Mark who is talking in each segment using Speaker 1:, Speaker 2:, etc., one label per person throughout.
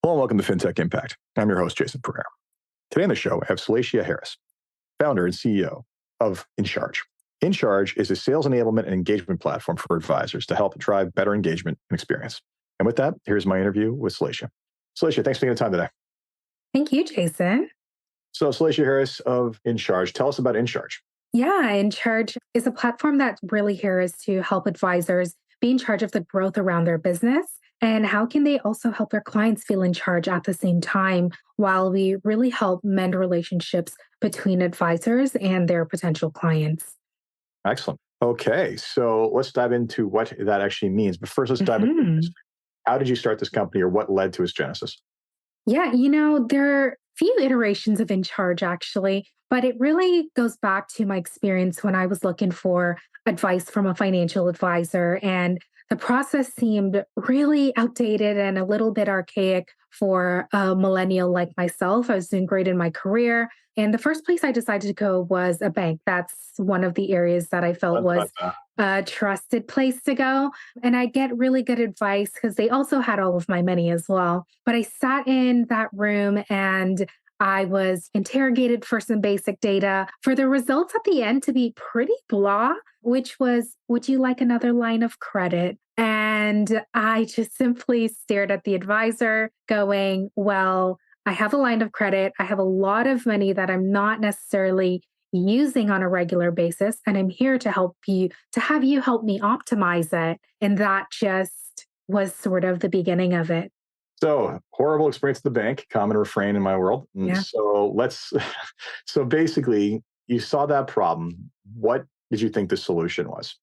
Speaker 1: Hello and welcome to FinTech Impact. I'm your host, Jason Pereira. Today on the show, I have Shalicia Harris, founder and CEO of InCharge. InCharge is a sales enablement and engagement platform for advisors to help drive better engagement and experience. And with that, here's my interview with Shalicia. Shalicia, thanks for taking the time today.
Speaker 2: Thank you, Jason.
Speaker 1: So Shalicia Harris of InCharge, tell us about InCharge.
Speaker 2: Yeah, InCharge is a platform that really here is to help advisors be in charge of the growth around their business. And how can they also help their clients feel in charge at the same time while we really help mend relationships between advisors and their potential clients?
Speaker 1: Excellent. Okay, so let's dive into what that actually means. But first, let's dive into
Speaker 2: Mhm.
Speaker 1: how did you start this company or what led to its genesis?
Speaker 2: Yeah, there are few iterations of InCharge actually, but it really goes back to my experience when I was looking for advice from a financial advisor. And the process seemed really outdated and a little bit archaic for a millennial like myself. I was doing great in my career. And the first place I decided to go was a bank. That's one of the areas that I felt was a trusted place to go. And I get really good advice because they also had all of my money as well. But I sat in that room and I was interrogated for some basic data for the results at the end to be pretty blah, which was, would you like another line of credit? And I just simply stared at the advisor going, well, I have a line of credit. I have a lot of money that I'm not necessarily using on a regular basis. And I'm here to help you, to have you help me optimize it. And that just was sort of the beginning of it.
Speaker 1: So horrible experience at the bank, common refrain in my world. And
Speaker 2: Yeah.
Speaker 1: so so basically you saw that problem. What did you think the solution was?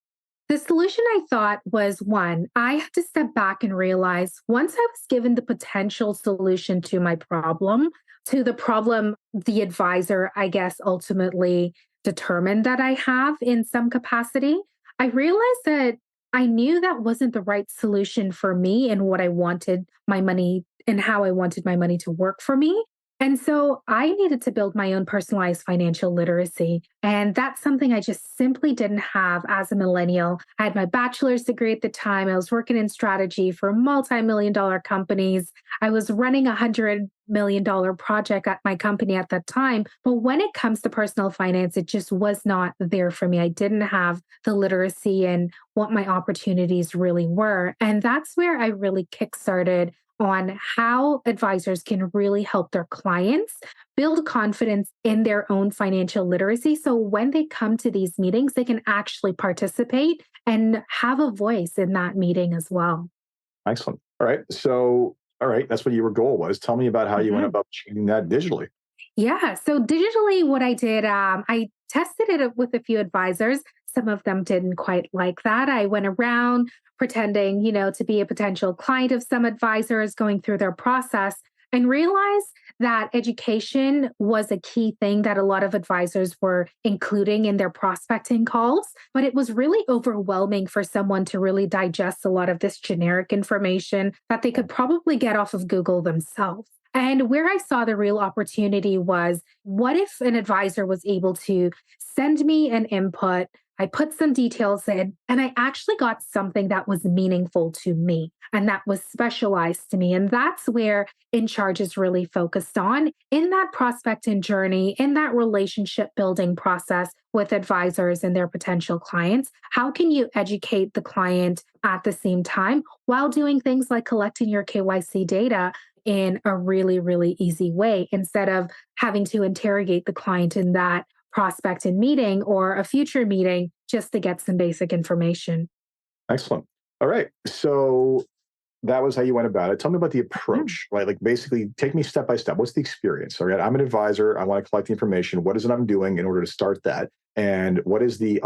Speaker 2: The solution I thought was one, I had to step back and realize once I was given the potential solution to my problem, to the problem the advisor, I guess, ultimately determined that I have in some capacity, I realized that I knew that wasn't the right solution for me and what I wanted my money and how I wanted my money to work for me. And so I needed to build my own personalized financial literacy. And that's something I just simply didn't have as a millennial. I had my bachelor's degree at the time. I was working in strategy for multi-million dollar companies. I was running $100 million project at my company at that time. But when it comes to personal finance, it just was not there for me. I didn't have the literacy and what my opportunities really were. And that's where I really kickstarted on how advisors can really help their clients build confidence in their own financial literacy. So when they come to these meetings, they can actually participate and have a voice in that meeting as well.
Speaker 1: Excellent. All right. So, all right, that's what your goal was. Tell me about how you went
Speaker 2: Mhm.
Speaker 1: about achieving that digitally.
Speaker 2: Yeah. So digitally, what I did, I tested it with a few advisors. Some of them didn't quite like that. I went around pretending, to be a potential client of some advisors, going through their process, and realized that education was a key thing that a lot of advisors were including in their prospecting calls. But it was really overwhelming for someone to really digest a lot of this generic information that they could probably get off of Google themselves. And where I saw the real opportunity was what if an advisor was able to send me an input? I put some details in, and I actually got something that was meaningful to me and that was specialized to me. And that's where InCharge is really focused on in that prospecting journey, in that relationship building process with advisors and their potential clients. How can you educate the client at the same time while doing things like collecting your KYC data in a really, really easy way instead of having to interrogate the client in that prospect and meeting or a future meeting just to get some basic information.
Speaker 1: Excellent. All right. So that was how you went about it. Tell me about the
Speaker 2: Mm.
Speaker 1: approach, right? Like basically take me step by step. What's the experience? All right. I'm an advisor. I want to collect the information. What is it I'm doing in order to start that? And what is the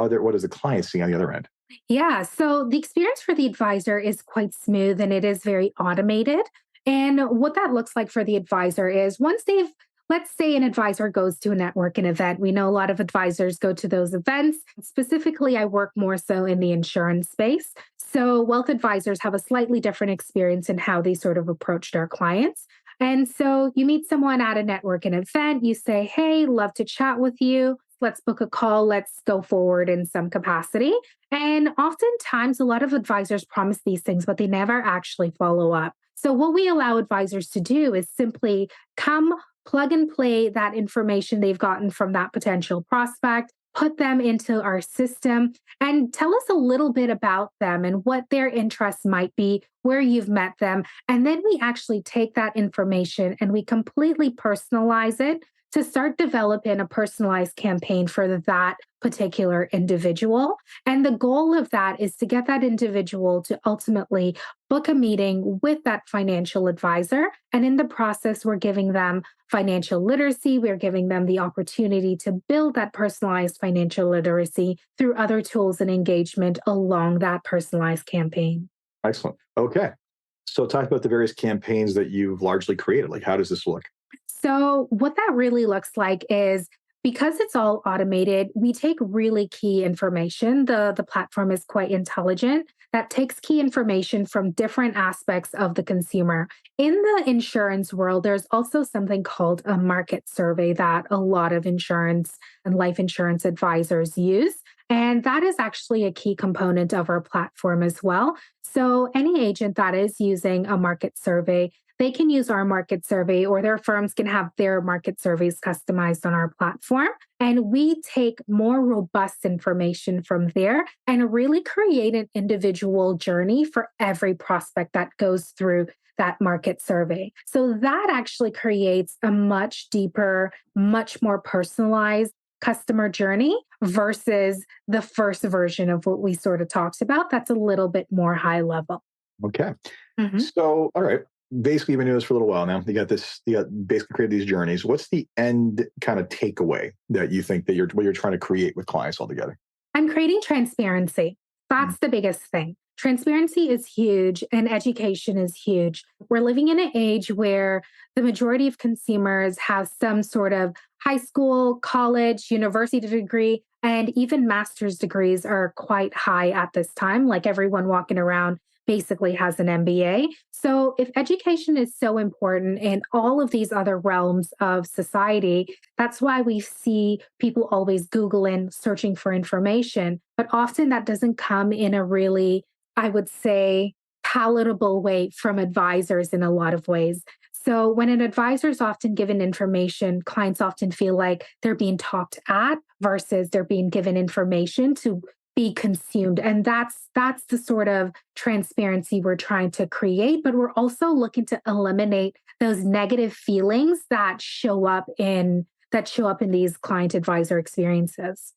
Speaker 1: client seeing on the other end?
Speaker 2: Yeah. So the experience for the advisor is quite smooth and it is very automated. And what that looks like for the advisor is once they've, let's say an advisor goes to a networking event. We know a lot of advisors go to those events. Specifically, I work more so in the insurance space. So wealth advisors have a slightly different experience in how they sort of approach their clients. And so you meet someone at a networking event, you say, hey, love to chat with you. Let's book a call. Let's go forward in some capacity. And oftentimes, a lot of advisors promise these things, but they never actually follow up. So, what we allow advisors to do is simply come plug and play that information they've gotten from that potential prospect, put them into our system, and tell us a little bit about them and what their interests might be, where you've met them. And then we actually take that information and we completely personalize it to start developing a personalized campaign for that particular individual. And the goal of that is to get that individual to ultimately book a meeting with that financial advisor. And in the process, we're giving them financial literacy. We're giving them the opportunity to build that personalized financial literacy through other tools and engagement along that personalized campaign.
Speaker 1: Excellent. Okay. So talk about the various campaigns that you've largely created. Like, how does this look?
Speaker 2: So, what that really looks like is because it's all automated, we take really key information. The platform is quite intelligent that takes key information from different aspects of the consumer. In the insurance world, there's also something called a market survey that a lot of insurance and life insurance advisors use. And that is actually a key component of our platform as well. So, any agent that is using a market survey, they can use our market survey, or their firms can have their market surveys customized on our platform. And we take more robust information from there and really create an individual journey for every prospect that goes through that market survey. So that actually creates a much deeper, much more personalized customer journey versus the first version of what we sort of talked about. That's a little bit more high level.
Speaker 1: Okay.
Speaker 2: Mhm.
Speaker 1: So, all right. Basically, you've been doing this for a little while now. You got basically created these journeys. What's the end kind of takeaway that you think that what you're trying to create with clients altogether?
Speaker 2: I'm creating transparency.
Speaker 1: Mm.
Speaker 2: That's the biggest thing. Transparency is huge and education is huge. We're living in an age where the majority of consumers have some sort of high school, college, university degree, and even master's degrees are quite high at this time. Like everyone walking around basically has an MBA. So if education is so important in all of these other realms of society, that's why we see people always Googling, searching for information. But often that doesn't come in a really, I would say, palatable way from advisors in a lot of ways. So when an advisor is often given information, clients often feel like they're being talked at versus they're being given information to be consumed. And that's the sort of transparency we're trying to create, but we're also looking to eliminate those negative feelings that show up in these client advisor experiences.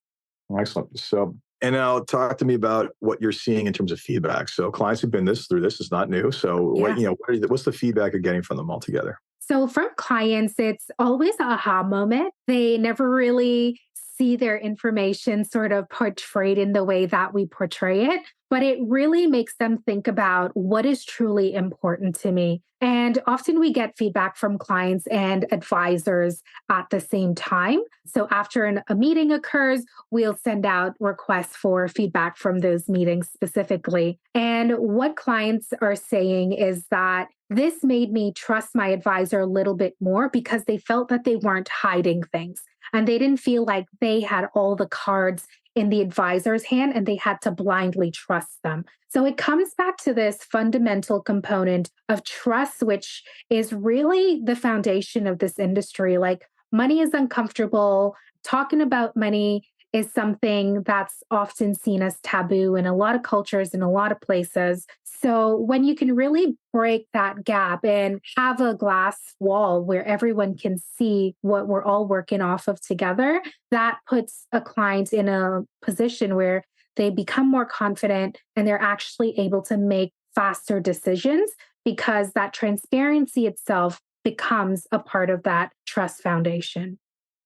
Speaker 1: Excellent. So, and now talk to me about what you're seeing in terms of feedback. So, clients who've been through this is not new. So,
Speaker 2: Yeah.
Speaker 1: what's the feedback you're getting from them altogether?
Speaker 2: So from clients, it's always a aha moment. They never really see their information sort of portrayed in the way that we portray it, but it really makes them think about what is truly important to me. And often we get feedback from clients and advisors at the same time. So after a meeting occurs, we'll send out requests for feedback from those meetings specifically. And what clients are saying is that this made me trust my advisor a little bit more because they felt that they weren't hiding things and they didn't feel like they had all the cards in the advisor's hand and they had to blindly trust them. So it comes back to this fundamental component of trust, which is really the foundation of this industry. Like money is uncomfortable. Talking about money is something that's often seen as taboo in a lot of cultures, in a lot of places. So when you can really break that gap and have a glass wall where everyone can see what we're all working off of together, that puts a client in a position where they become more confident and they're actually able to make faster decisions because that transparency itself becomes a part of that trust foundation.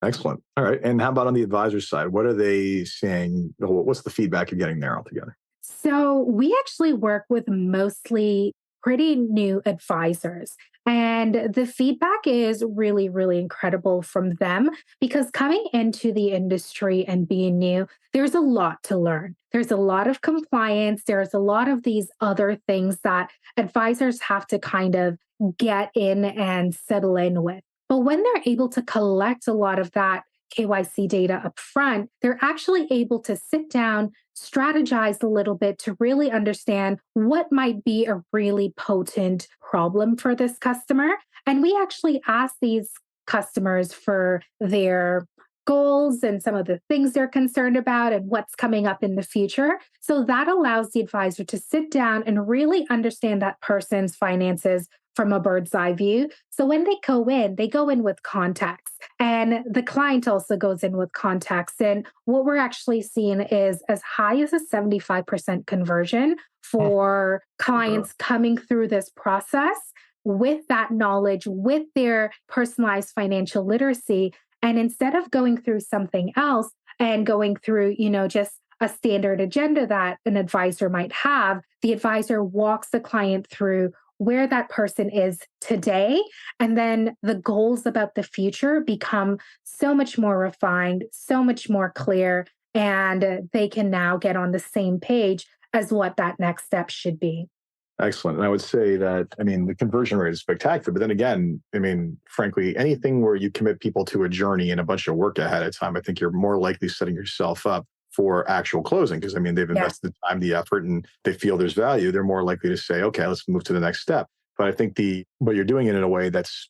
Speaker 1: Excellent. All right. And how about on the advisor side? What are they saying? What's the feedback you're getting there altogether?
Speaker 2: So we actually work with mostly pretty new advisors. And the feedback is really, really incredible from them because coming into the industry and being new, there's a lot to learn. There's a lot of compliance. There's a lot of these other things that advisors have to kind of get in and settle in with. But when they're able to collect a lot of that KYC data up front, they're actually able to sit down, strategize a little bit to really understand what might be a really potent problem for this customer. And we actually ask these customers for their goals and some of the things they're concerned about and what's coming up in the future. So that allows the advisor to sit down and really understand that person's finances from a bird's eye view. So when they go in with context, and the client also goes in with context. And what we're actually seeing is as high as a 75% conversion for clients coming through this process with that knowledge, with their personalized financial literacy. And instead of going through something else and going through, just a standard agenda that an advisor might have, the advisor walks the client through where that person is today. And then the goals about the future become so much more refined, so much more clear, and they can now get on the same page as what that next step should be.
Speaker 1: Excellent. And I would say that, the conversion rate is spectacular. But then again, frankly, anything where you commit people to a journey and a bunch of work ahead of time, I think you're more likely setting yourself up for actual closing because, they've invested the time, the effort, and they feel there's value. They're more likely to say, okay, let's move to the next step. But I think but you're doing it in a way that's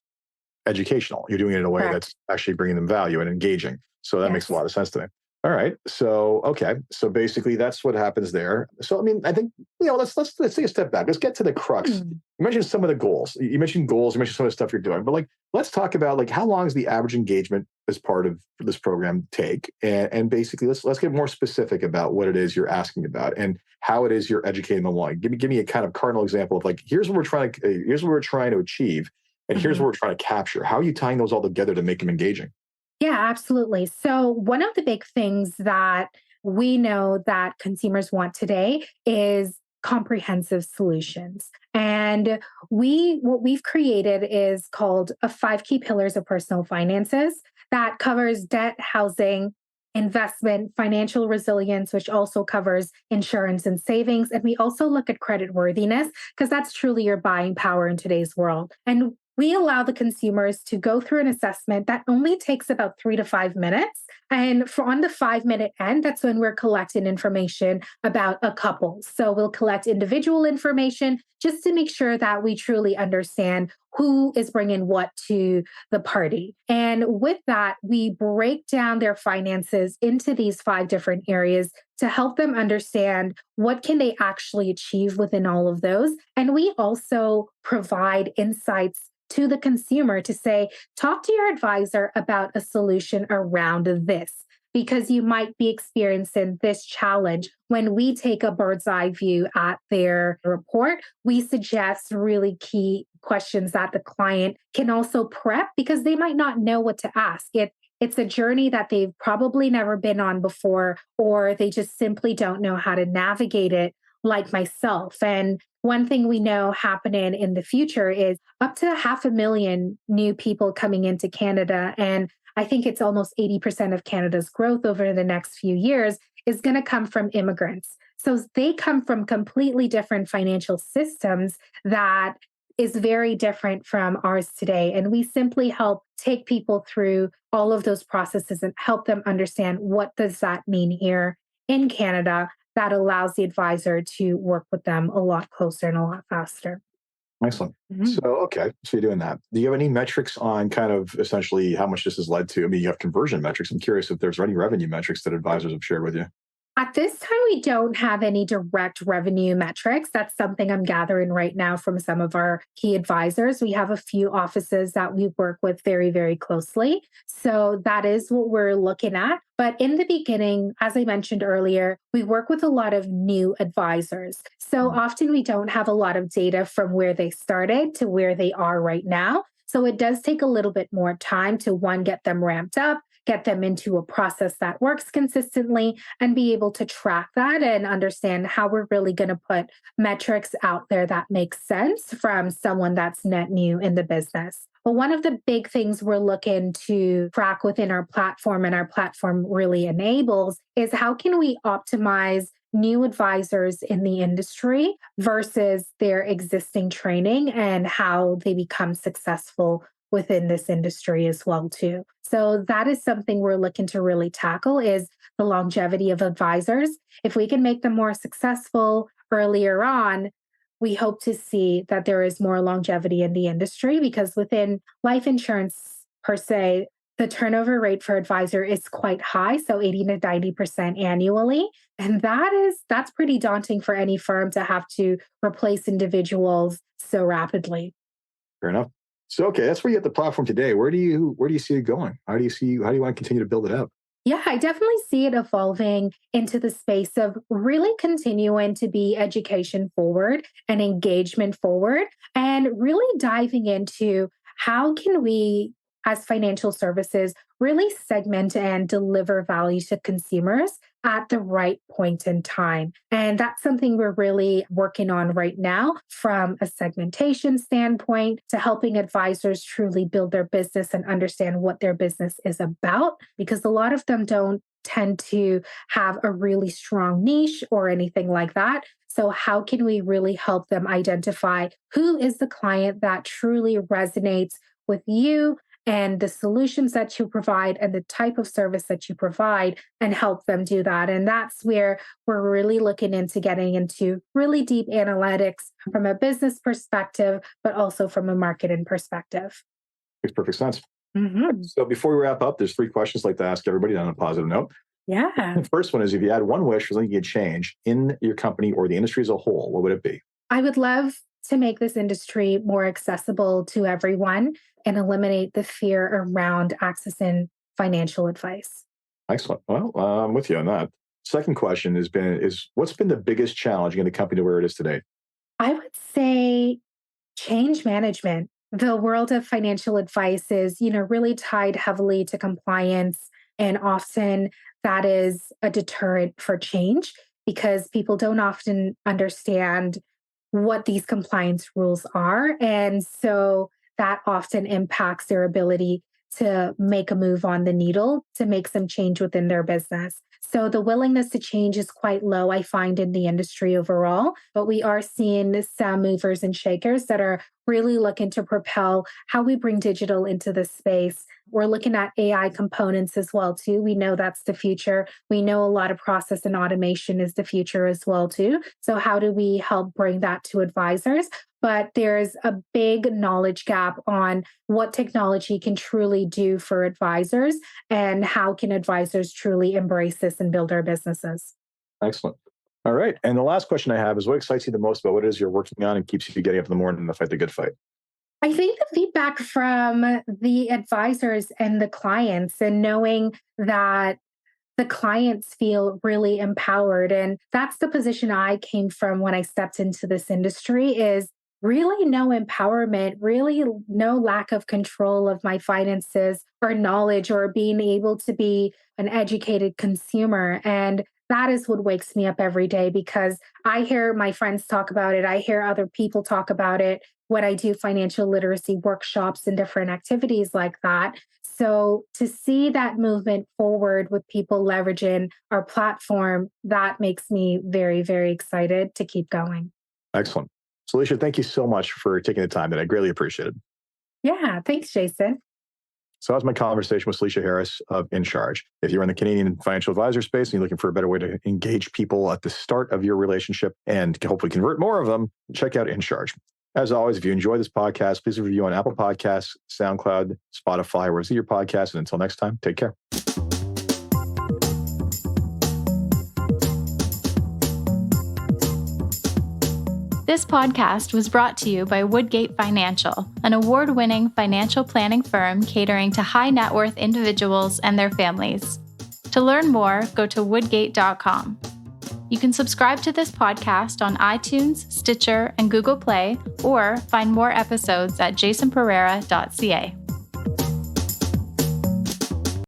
Speaker 1: educational. You're doing it in a way that's actually bringing them value and engaging. So that makes a lot of sense to me. All right. So, okay. So basically that's what happens there. So, I think, let's take a step back. Let's get to the crux. You mentioned some of the goals. You mentioned goals. You mentioned some of the stuff you're doing, but let's talk about how long is the average engagement as part of this program take? And basically let's get more specific about what it is you're asking about and how it is you're educating them along. Give me a kind of cardinal example of here's what we're trying to achieve. And here's what we're trying to capture. How are you tying those all together to make them engaging?
Speaker 2: Yeah, absolutely. So one of the big things that we know that consumers want today is comprehensive solutions. And what we've created is called 5 key pillars of personal finances that covers debt, housing, investment, financial resilience, which also covers insurance and savings. And we also look at credit worthiness because that's truly your buying power in today's world. And we allow the consumers to go through an assessment that only takes about 3 to 5 minutes. And on the 5-minute end, that's when we're collecting information about a couple. So we'll collect individual information just to make sure that we truly understand who is bringing what to the party. And with that, we break down their finances into these 5 different areas to help them understand what can they actually achieve within all of those. And we also provide insights to the consumer to say, talk to your advisor about a solution around this, because you might be experiencing this challenge. When we take a bird's eye view at their report, we suggest really key questions that the client can also prep because they might not know what to ask. It's a journey that they've probably never been on before, or they just simply don't know how to navigate it, like myself. And one thing we know happening in the future is up to 500,000 new people coming into Canada. And I think it's almost 80% of Canada's growth over the next few years is going to come from immigrants. So they come from completely different financial systems that is very different from ours today. And we simply help take people through all of those processes and help them understand what does that mean here in Canada that allows the advisor to work with them a lot closer and a lot faster.
Speaker 1: Excellent. So you're doing that. Do you have any metrics on kind of essentially how much this has led to? You have conversion metrics. I'm curious if there's any revenue metrics that advisors have shared with you.
Speaker 2: At this time, we don't have any direct revenue metrics. That's something I'm gathering right now from some of our key advisors. We have a few offices that we work with very, very closely. So that is what we're looking at. But in the beginning, as I mentioned earlier, we work with a lot of new advisors. So often we don't have a lot of data from where they started to where they are right now. So it does take a little bit more time to, one, get them ramped up, get them into a process that works consistently, and be able to track that and understand how we're really going to put metrics out there that make sense from someone that's net new in the business. But one of the big things we're looking to track within our platform, and our platform really enables, is how can we optimize new advisors in the industry versus their existing training and how they become successful within this industry as well too. So that is something we're looking to really tackle is the longevity of advisors. If we can make them more successful earlier on, we hope to see that there is more longevity in the industry because within life insurance per se, the turnover rate for advisor is quite high, so 80 to 90% annually. And that's pretty daunting for any firm to have to replace individuals so rapidly.
Speaker 1: Fair enough. So, okay, that's where you have the platform today. Where do you see it going? How do you want to continue to build it up?
Speaker 2: Yeah, I definitely see it evolving into the space of really continuing to be education forward and engagement forward and really diving into how can we as financial services really segment and deliver value to consumers at the right point in time. And that's something we're really working on right now from a segmentation standpoint to helping advisors truly build their business and understand what their business is about, because a lot of them don't tend to have a really strong niche or anything like that. So how can we really help them identify who is the client that truly resonates with you and the solutions that you provide and the type of service that you provide and help them do that. And that's where we're really looking into getting into really deep analytics from a business perspective, but also from a marketing perspective.
Speaker 1: Makes perfect sense.
Speaker 2: Mm-hmm.
Speaker 1: So before we wrap up, there's 3 questions I'd like to ask everybody on a positive note.
Speaker 2: Yeah.
Speaker 1: The first one is if you had one wish for something you could change in your company or the industry as a whole, what would it be?
Speaker 2: I would love to make this industry more accessible to everyone and eliminate the fear around accessing financial advice.
Speaker 1: Excellent. Well, I'm with you on that. Second question is what's been the biggest challenge in the company to where it is today?
Speaker 2: I would say change management. The world of financial advice is, really tied heavily to compliance. And often that is a deterrent for change because people don't often understand what these compliance rules are. And so that often impacts their ability to make a move on the needle to make some change within their business. So the willingness to change is quite low, I find, in the industry overall. But we are seeing some movers and shakers that are really looking to propel how we bring digital into the space. We're looking at AI components as well, too. We know that's the future. We know a lot of process and automation is the future as well, too. So how do we help bring that to advisors? But there's a big knowledge gap on what technology can truly do for advisors and how can advisors truly embrace this and build our businesses.
Speaker 1: Excellent. All right. And the last question I have is what excites you the most about what it is you're working on and keeps you getting up in the morning to fight the good fight?
Speaker 2: I think the feedback from the advisors and the clients and knowing that the clients feel really empowered. And that's the position I came from when I stepped into this industry is really no empowerment, really no lack of control of my finances or knowledge or being able to be an educated consumer. And that is what wakes me up every day because I hear my friends talk about it. I hear other people talk about it when I do financial literacy workshops and different activities like that. So to see that movement forward with people leveraging our platform, that makes me very, very excited to keep going.
Speaker 1: Excellent. Shalicia, thank you so much for taking the time today. I greatly appreciate it.
Speaker 2: Yeah, thanks, Jason.
Speaker 1: So that was my conversation with Shalicia Harris of In Charge. If you're in the Canadian financial advisor space and you're looking for a better way to engage people at the start of your relationship and hopefully convert more of them, check out In Charge. As always, if you enjoy this podcast, please review on Apple Podcasts, SoundCloud, Spotify, wherever you see your podcast. And until next time, take care.
Speaker 3: This podcast was brought to you by Woodgate Financial, an award-winning financial planning firm catering to high net worth individuals and their families. To learn more, go to woodgate.com. You can subscribe to this podcast on iTunes, Stitcher, and Google Play, or find more episodes at jasonpereira.ca.